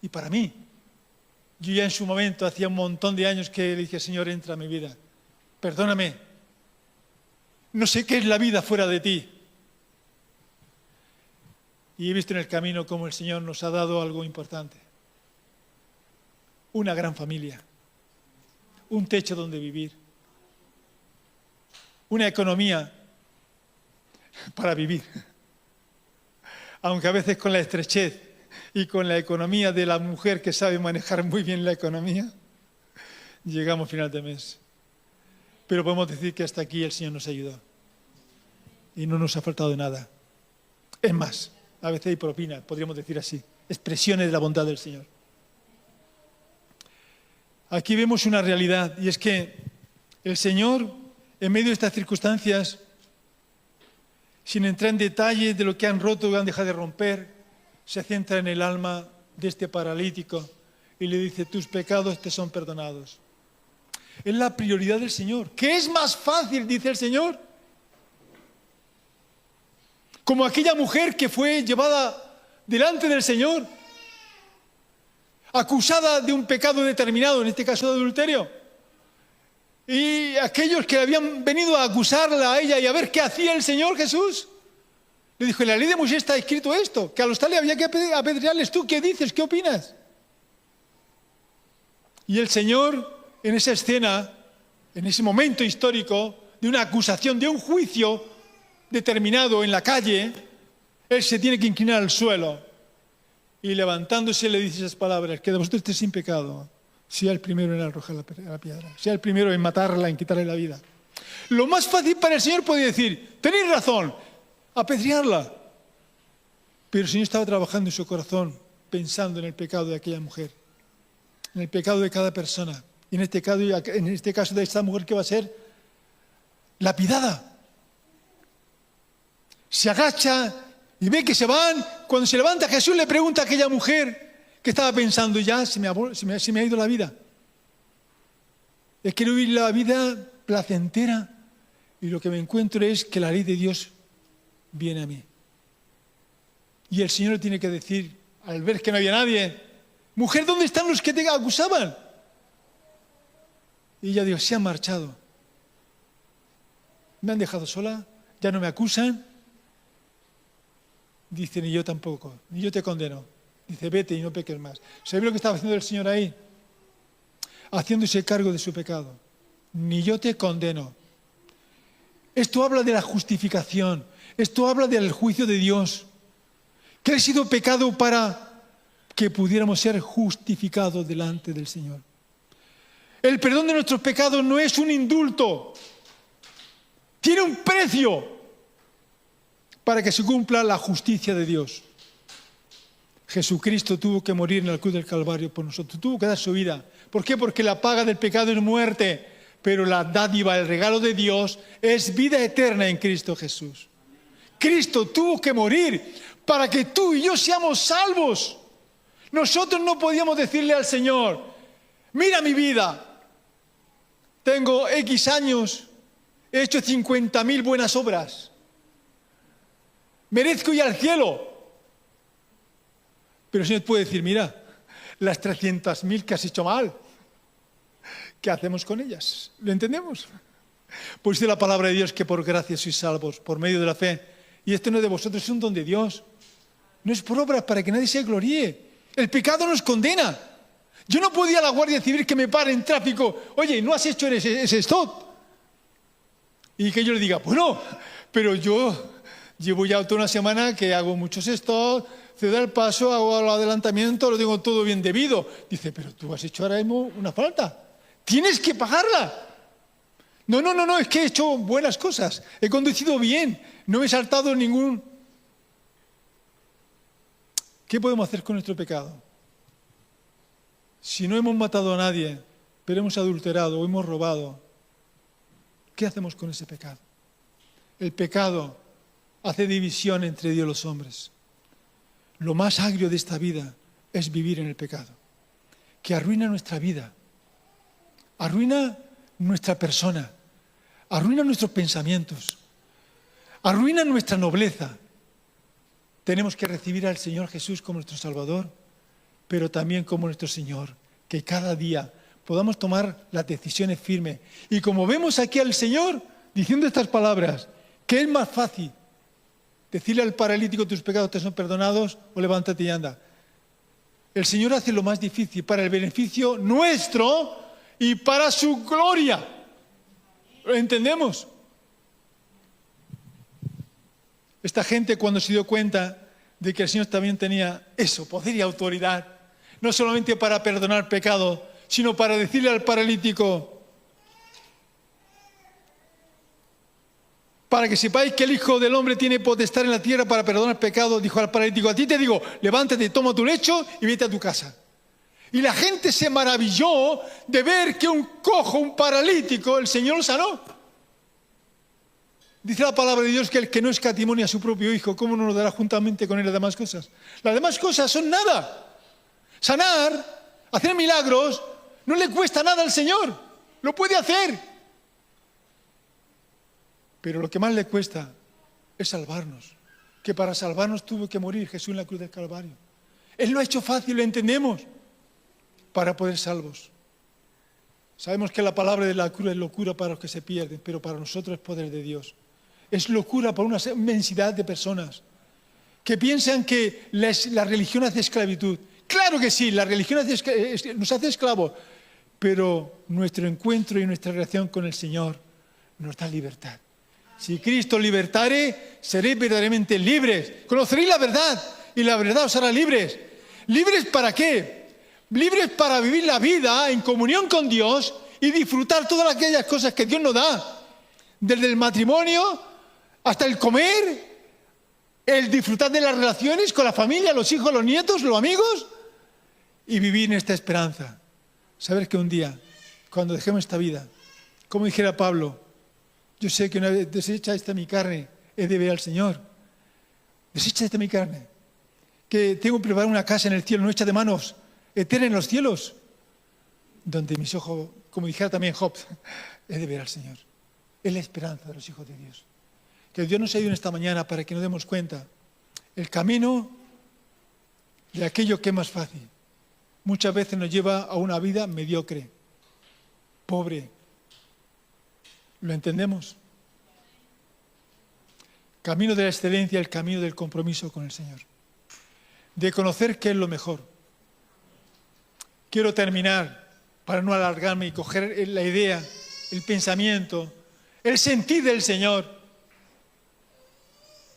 y para mí. Yo ya en su momento, hacía un montón de años que le dije, Señor, entra a mi vida. Perdóname. No sé qué es la vida fuera de ti. Y he visto en el camino cómo el Señor nos ha dado algo importante. Una gran familia. Un techo donde vivir. Una economía para vivir. Aunque a veces con la estrechez y con la economía de la mujer que sabe manejar muy bien la economía, llegamos a final de mes. Pero podemos decir que hasta aquí el Señor nos ayudó. Y no nos ha faltado de nada. Es más, a veces hay propinas, podríamos decir así, expresiones de la bondad del Señor. Aquí vemos una realidad, y es que el Señor, en medio de estas circunstancias, sin entrar en detalles de lo que han roto o han dejado de romper, se centra en el alma de este paralítico y le dice, tus pecados te son perdonados. Es la prioridad del Señor. ¿Qué es más fácil, dice el Señor? Como aquella mujer que fue llevada delante del Señor, acusada de un pecado determinado, en este caso de adulterio. Y aquellos que habían venido a acusarla a ella y a ver qué hacía el Señor Jesús, le dijo, en la ley de Moisés está escrito esto, que a los tales había que apedrearles. ¿Tú qué dices? ¿Qué opinas? Y el Señor, en esa escena, en ese momento histórico, de una acusación, de un juicio determinado en la calle, él se tiene que inclinar al suelo y levantándose le dice esas palabras, que de vosotros esté sin pecado, sea el primero en arrojar la piedra, sea el primero en matarla, en quitarle la vida. Lo más fácil para el Señor podía decir, tenéis razón, apedrearla. Pero el Señor estaba trabajando en su corazón, pensando en el pecado de aquella mujer, en el pecado de cada persona, y en este caso de esta mujer que va a ser lapidada. Se agacha y ve que se van. Cuando se levanta, Jesús le pregunta a aquella mujer que estaba pensando, ya se me ha ido la vida. Quiero vivir la vida placentera y lo que me encuentro es que la ley de Dios viene a mí. Y el Señor tiene que decir, al ver que no había nadie, mujer, ¿dónde están los que te acusaban? Y ella dijo, se han marchado. Me han dejado sola, ya no me acusan. Dice, ni yo tampoco, ni yo te condeno. Dice, vete y no peques más. ¿Sabéis lo que estaba haciendo el Señor ahí? Haciéndose cargo de su pecado. Ni yo te condeno. Esto habla de la justificación. Esto habla del juicio de Dios. Que ha sido pecado para que pudiéramos ser justificados delante del Señor. El perdón de nuestros pecados no es un indulto. Tiene un precio para que se cumpla la justicia de Dios. Jesucristo tuvo que morir en la cruz del Calvario por nosotros. Tuvo que dar su vida. ¿Por qué? Porque la paga del pecado es muerte. Pero la dádiva, el regalo de Dios es vida eterna en Cristo Jesús. Cristo tuvo que morir para que tú y yo seamos salvos. Nosotros no podíamos decirle al Señor, mira mi vida, tengo X años, he hecho 50.000 buenas obras, merezco ir al cielo. Pero el Señor puede decir, mira, las 300.000 que has hecho mal, ¿qué hacemos con ellas? ¿Lo entendemos? Pues dice la palabra de Dios que por gracia sois salvos, por medio de la fe. Y esto no es de vosotros, es un don de Dios. No es por obras para que nadie se gloríe. El pecado nos condena. Yo no puedo ir a la Guardia Civil que me pare en tráfico. Oye, ¿no has hecho ese stop? Y que yo le diga, bueno, pero yo llevo ya toda una semana que hago muchos stops, cedo el paso, hago el adelantamiento, lo tengo todo bien debido. Dice, pero tú has hecho ahora mismo una falta. Tienes que pagarla. No, es que he hecho buenas cosas. He conducido bien. No me he saltado ningún... ¿Qué podemos hacer con nuestro pecado? Si no hemos matado a nadie, pero hemos adulterado o hemos robado, ¿qué hacemos con ese pecado? El pecado hace división entre Dios y los hombres. Lo más agrio de esta vida es vivir en el pecado, que arruina nuestra vida, arruina nuestra persona, arruina nuestros pensamientos, arruina nuestra nobleza. Tenemos que recibir al Señor Jesús como nuestro Salvador, pero también como nuestro Señor, que cada día podamos tomar las decisiones firmes. Y como vemos aquí al Señor diciendo estas palabras, ¿qué es más fácil? Decirle al paralítico, tus pecados te son perdonados, o levántate y anda. El Señor hace lo más difícil para el beneficio nuestro y para su gloria. ¿Lo entendemos? Esta gente, cuando se dio cuenta de que el Señor también tenía eso, poder y autoridad, no solamente para perdonar pecado, sino para decirle al paralítico, para que sepáis que el Hijo del Hombre tiene potestad en la tierra para perdonar pecado, dijo al paralítico, a ti te digo, levántate, toma tu lecho y vete a tu casa. Y la gente se maravilló de ver que un cojo, un paralítico, el Señor lo sanó. Dice la palabra de Dios que el que no escatimó a su propio Hijo, ¿cómo no lo dará juntamente con él las demás cosas? Las demás cosas son nada. Sanar, hacer milagros, no le cuesta nada al Señor. Lo puede hacer. Pero lo que más le cuesta es salvarnos. Que para salvarnos tuvo que morir Jesús en la cruz del Calvario. Él lo ha hecho fácil, lo entendemos, para poder salvos. Sabemos que la palabra de la cruz es locura para los que se pierden, pero para nosotros es poder de Dios. Es locura para una inmensidad de personas que piensan que la religión hace esclavitud. Claro que sí, la religión nos hace esclavos, pero nuestro encuentro y nuestra relación con el Señor nos da libertad. Si Cristo libertare, seréis verdaderamente libres. Conoceréis la verdad y la verdad os hará libres. ¿Libres para qué? Libres para vivir la vida en comunión con Dios y disfrutar todas aquellas cosas que Dios nos da. Desde el matrimonio hasta el comer, el disfrutar de las relaciones con la familia, los hijos, los nietos, los amigos, y vivir en esta esperanza. Saber que un día, cuando dejemos esta vida, como dijera Pablo, yo sé que una vez deshecha esta mi carne, he de ver al Señor. Deshecha esta mi carne. Que tengo que preparar una casa en el cielo, no hecha de manos, eterna en los cielos, donde mis ojos, como dijera también Job, he de ver al Señor. Es la esperanza de los hijos de Dios. Que Dios nos ayude en esta mañana para que nos demos cuenta. El camino de aquello que es más fácil muchas veces nos lleva a una vida mediocre, pobre. ¿Lo entendemos? Camino de la excelencia, el camino del compromiso con el Señor. De conocer qué es lo mejor. Quiero terminar, para no alargarme y coger la idea, el pensamiento, el sentir del Señor.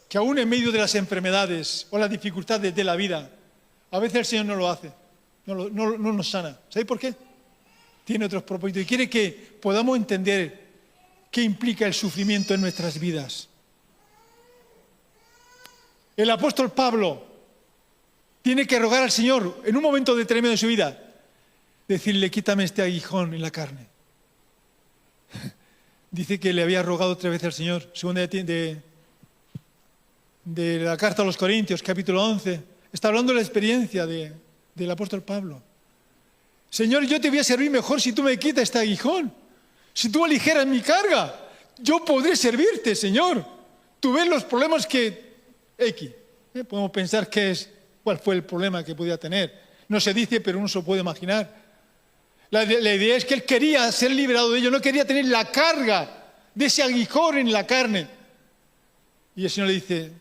Que aún en medio de las enfermedades o las dificultades de la vida, a veces el Señor no lo hace, no nos sana. ¿Sabéis por qué? Tiene otros propósitos y quiere que podamos entender qué implica el sufrimiento en nuestras vidas. El apóstol Pablo tiene que rogar al Señor en un momento determinado de su vida, decirle, quítame este aguijón en la carne. Dice que le había rogado 3 veces al Señor, según de la carta a los Corintios, capítulo 11. Está hablando de la experiencia del apóstol Pablo. Señor, yo te voy a servir mejor si tú me quitas este aguijón. Si tú aligeras mi carga, yo podré servirte, Señor. Tú ves los problemas que... Podemos pensar que es cuál fue el problema que podía tener. No se dice, pero uno se lo puede imaginar. La idea es que él quería ser liberado de ello, no quería tener la carga de ese aguijón en la carne. Y el Señor le dice,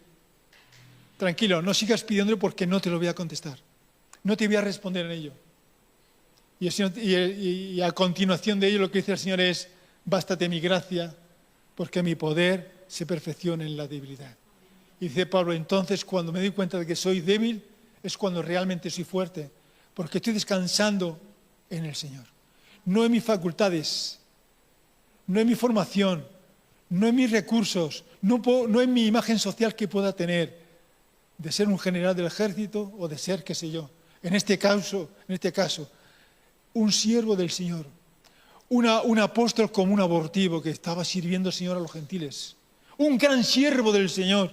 tranquilo, no sigas pidiéndolo porque no te lo voy a contestar. No te voy a responder en ello. Y, el Señor, y a continuación de ello lo que dice el Señor es, bástate mi gracia, porque mi poder se perfecciona en la debilidad. Y dice Pablo, entonces cuando me doy cuenta de que soy débil, es cuando realmente soy fuerte, porque estoy descansando en el Señor. No en mis facultades, no en mi formación, no en mis recursos, no en mi imagen social que pueda tener, de ser un general del ejército o de ser, qué sé yo, en este caso, un siervo del Señor, un apóstol como un abortivo que estaba sirviendo al Señor a los gentiles, un gran siervo del Señor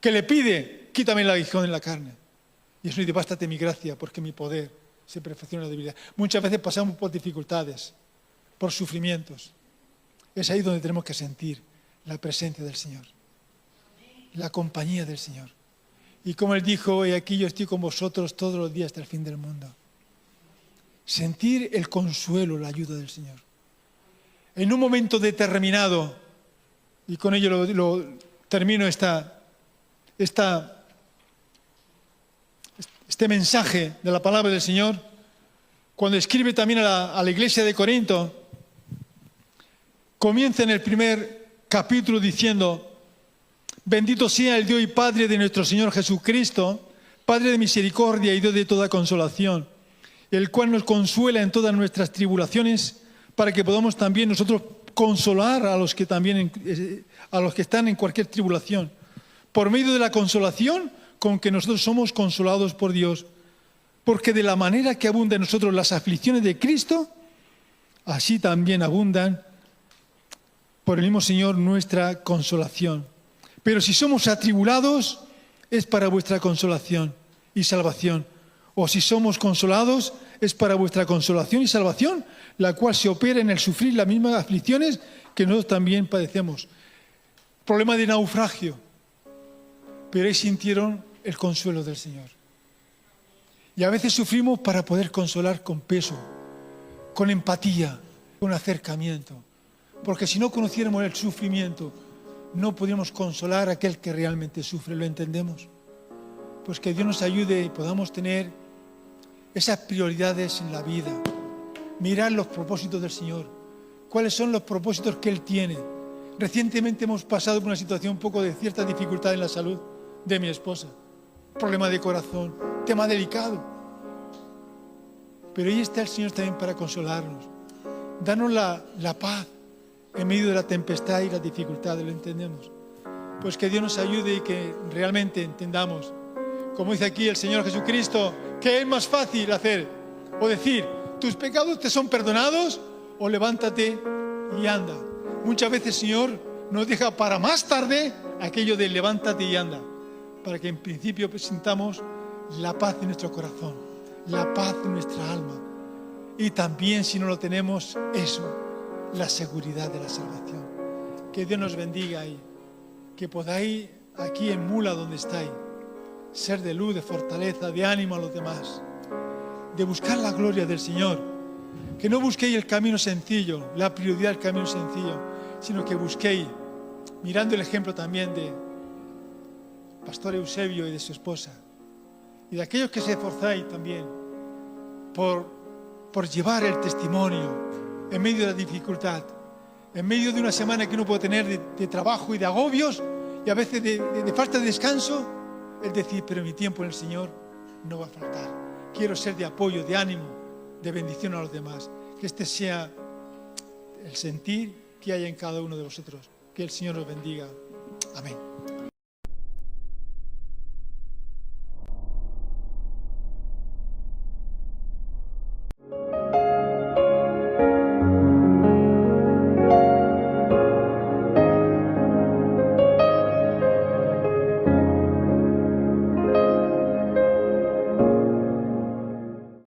que le pide, quítame el aguijón en la carne. Y eso dice, bástate mi gracia, porque mi poder se perfecciona en la debilidad. Muchas veces pasamos por dificultades, por sufrimientos. Es ahí donde tenemos que sentir la presencia del Señor, la compañía del Señor. Y como Él dijo, he aquí yo estoy con vosotros todos los días hasta el fin del mundo. Sentir el consuelo, la ayuda del Señor. En un momento determinado, y con ello lo termino este mensaje de la palabra del Señor, cuando escribe también a la iglesia de Corinto, comienza en el primer capítulo diciendo, bendito sea el Dios y Padre de nuestro Señor Jesucristo, Padre de misericordia y Dios de toda consolación, el cual nos consuela en todas nuestras tribulaciones, para que podamos también nosotros consolar a los que están en cualquier tribulación, por medio de la consolación con que nosotros somos consolados por Dios, porque de la manera que abundan en nosotros las aflicciones de Cristo, así también abundan por el mismo Señor nuestra consolación. Pero si somos atribulados, es para vuestra consolación y salvación. O si somos consolados, es para vuestra consolación y salvación, la cual se opera en el sufrir las mismas aflicciones que nosotros también padecemos. Problema de naufragio. Pero ahí sintieron el consuelo del Señor. Y a veces sufrimos para poder consolar con peso, con empatía, con acercamiento. Porque si no conociéramos el sufrimiento, no podríamos consolar a aquel que realmente sufre. ¿Lo entendemos? Pues que Dios nos ayude y podamos tener esas prioridades en la vida. Mirar los propósitos del Señor. ¿Cuáles son los propósitos que Él tiene? Recientemente hemos pasado por una situación un poco de cierta dificultad en la salud de mi esposa. Problema de corazón, tema delicado. Pero ahí está el Señor también para consolarnos. Danos la paz en medio de la tempestad y las dificultades, ¿lo entendemos? Pues que Dios nos ayude y que realmente entendamos, como dice aquí el Señor Jesucristo, que es más fácil hacer o decir, tus pecados te son perdonados, o levántate y anda. Muchas veces el Señor nos deja para más tarde aquello de levántate y anda, para que en principio sintamos la paz en nuestro corazón, la paz en nuestra alma, y también, si no lo tenemos, eso, la seguridad de la salvación. Que Dios nos bendiga y que podáis aquí en Mula, donde estáis, ser de luz, de fortaleza, de ánimo a los demás, de buscar la gloria del Señor. Que no busquéis el camino sencillo, la prioridad del camino sencillo, sino que busquéis, mirando el ejemplo también de Pastor Eusebio y de su esposa, y de aquellos que se esforzáis también por llevar el testimonio en medio de la dificultad, en medio de una semana que uno puede tener de trabajo y de agobios y a veces de falta de descanso, es decir, pero mi tiempo en el Señor no va a faltar. Quiero ser de apoyo, de ánimo, de bendición a los demás. Que este sea el sentir que haya en cada uno de vosotros. Que el Señor os bendiga. Amén.